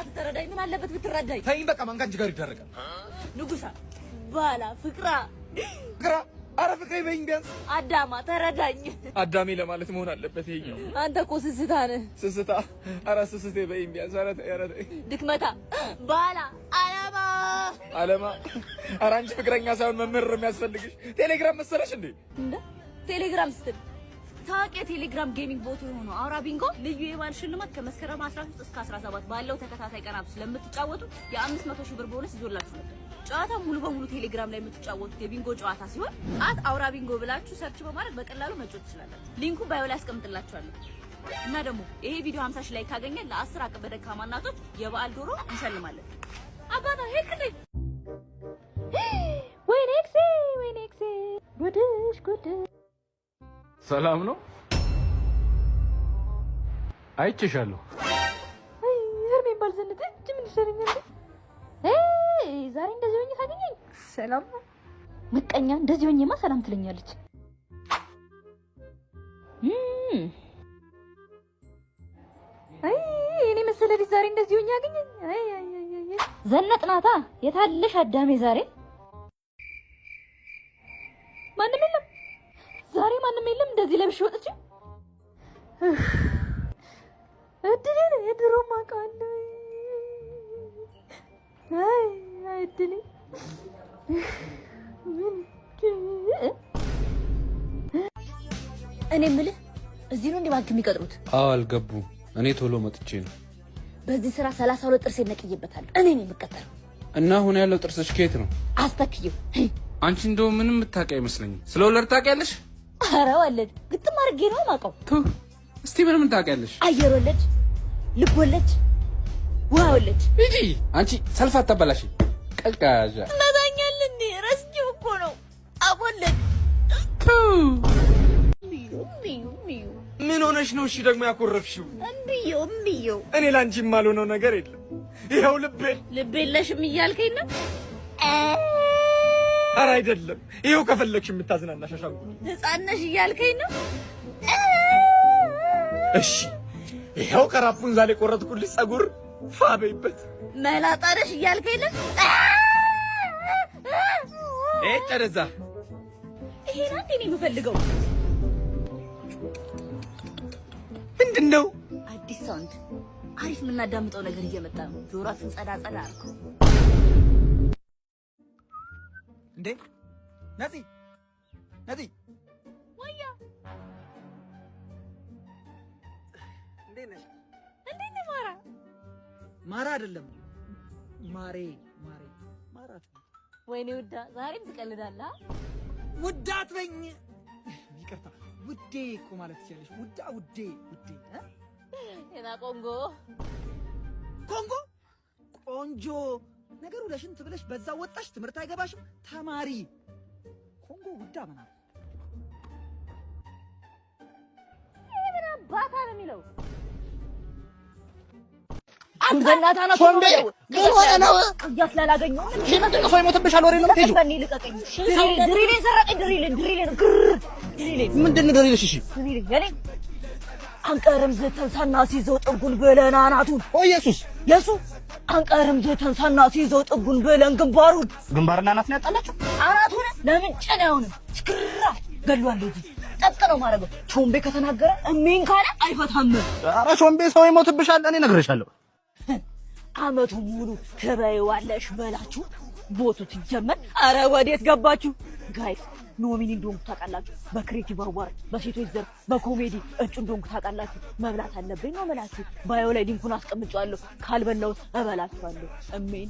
በእናትህ ተረዳኝ። ምን አለበት ብትረዳኝ? ተይኝ በቃ ማን ከአንቺ ጋር ይደረጋል? ንጉሳ ባላ ፍቅራ አረ ፍቅሬ በይኝ ቢያንስ። አዳማ ተረዳኝ። አዳሜ ለማለት መሆን አለበት ይሄኛው። አንተ እኮ ስስታ ነህ። ስስታ? አረ ስስቴ በይኝ ቢያንስ። አረ ተይ ድክመታ ባላ አለማ አረ አንቺ ፍቅረኛ ሳይሆን መምህር ነው የሚያስፈልግሽ። ቴሌግራም መሰለሽ እንዴ? እንደ ቴሌግራም ስትል ታውቂ የቴሌግራም ጌሚንግ ቦት የሆነው አውራ ቢንጎ ልዩ የባል ሽልማት ከመስከረም 13 እስከ 17 ባለው ተከታታይ ቀናት ስለምትጫወቱ የ500 ሺህ ብር ቦነስ ይዞላችሁ ነበር። ጨዋታው ሙሉ በሙሉ ቴሌግራም ላይ የምትጫወቱት የቢንጎ ጨዋታ ሲሆን አውራ ቢንጎ ብላችሁ ሰርች በማድረግ በቀላሉ መጫወት ትችላላችሁ። ሊንኩ ባዮ ላይ አስቀምጥላችኋለሁ። እና ደግሞ ይሄ ቪዲዮ 50 ሺህ ላይ ካገኘ ለ10 አቅም ደካማ እናቶች የበዓል ዶሮ እንሸልማለን። አባታ ሄክልኝ ወይኔክሲ ጉድ ሰላም ነው? አይቼሻለሁ። እርሜን ባልዘንጥ እጅ ምን ይሰረኛል? ዛሬ እንደዚህ ሆኜ ታገኘኝ ሰላም ነው። ምቀኛ እንደዚህ ሆኜማ ሰላም ትለኛለች። እኔ መሰለኝ ዛሬ እንደዚህ ሆኜ አገኘኝ። ዘነጥናታ የታለሽ አዳሜ? ዛሬ ማንም የለም። ዛሬ ማንም የለም። እንደዚህ ለብሽ ወጥቼ እድሌ የድሮ ማቃለ እድሌ እኔ የምልህ እዚህ ነው እንደ ባንክ የሚቀጥሩት? አዎ አልገቡም። እኔ ቶሎ መጥቼ ነው። በዚህ ስራ 32 ጥርስ ነቅዬበታለሁ። እኔ ነኝ የምቀጠረው። እና አሁን ያለው ጥርስሽ ከየት ነው? አስተክየው። አንቺ እንደው ምንም የምታውቂ አይመስለኝም። ስለ ወለድ ታውቂያለሽ? ኧረ ወለድ ግጥም አድርጌ ነው የማውቀው። እስቲ ምንም ታውቂያለሽ? አየር ወለድ፣ ልብ ወለድ፣ ውሃ ወለድ። እጂ አንቺ ሰልፍ አታበላሽ። ቀልቃዣ እናዛኛል እንዴ? ረስጂው እኮ ነው አወለድ። ምን ሆነሽ ነው? እሺ ደግሞ ያኮረፍሽው? እምቢዮ እኔ ላንቺ የማልሆነው ነገር የለም። ይኸው ልብ የለሽም እያልከኝ ነው? ኧረ አይደለም። ይኸው ከፈለግሽ የምታዝናናሽ አሻንጉሊት ሕፃን ነሽ እያልከኝ ነው? እሺ ይኸው ከራፑንዛል የቆረጥኩልሽ ፀጉር ፋ በይበት። መላጣ ነሽ እያልከኝ ነው? ጨረዛ ይሄን አንዴ ነው የምፈልገው። ምንድን ነው? አዲስ ሳውንድ፣ አሪፍ የምናዳምጠው ነገር እየመጣ ነው። ጆሮአችን ጸዳ አድርገው። እንዴ ነፂ ወያ እንዴት ነሽ? እንዴት ነህ? ማራ አይደለም ማሬ ማራት። ወይኔ ውዳ ዛሬም ትቀልዳለህ። ውዳ አትበኝ። ይቅርታ ውዴ እኮ ማለት ትችያለሽ። ውዴ እና ኮንጎ ቆንጆ ነገሩ ለሽንት ብለሽ በዛ ወጣሽ። ትምህርት አይገባሽም። ተማሪ ኮንጎ ውዳ ምናምን ምን አባታ ነው የሚለው? አንበናታ ነው ሶንዴ ሆነ ነው ያስላላገኘው ምን ሰው ይሞትብሻል። ወሬ ነው የምትሄጂው? በኔ ልቀቀኝ። ድሪሌን ሰረቀኝ። ድሪሌን ምንድን ነው ድሪልሽ? እሺ ድሪሌን አንቀርም ዘተን ሳናሲዘው ጥጉን ብለን አናቱን። ኦ ኢየሱስ የሱ አንቀርም ዘተን ሳናሲዘው ጥጉን ብለን ግንባሩን። ግንባርና አናት ነው ያጣላችሁ? አናቱን ለምን ጨናውን ስክራ ገሏል። ልጅ ጠጥ ነው ማረገው። ቾምቤ ከተናገረ እሜን ካለ አይፈታም። ኧረ ቾምቤ ሰው ይሞትብሻል። እኔ እነግርሻለሁ። አመቱ ሙሉ ትበይዋለሽ በላችሁ ቦቱ ሲጀመር። አረ ወዴት ገባችሁ ጋይስ? ኖሚኒ እንደሆንኩ ታውቃላችሁ። በክሬቲቭ አዋርድ፣ በሴቶች ዘርፍ፣ በኮሜዲ እጩ እንደሆንኩ ታውቃላችሁ። መብላት አለብኝ ነው የምላችሁ። ባዮ ላይ ሊንኩን አስቀምጫለሁ። ካልበላሁት እበላችኋለሁ። እሜን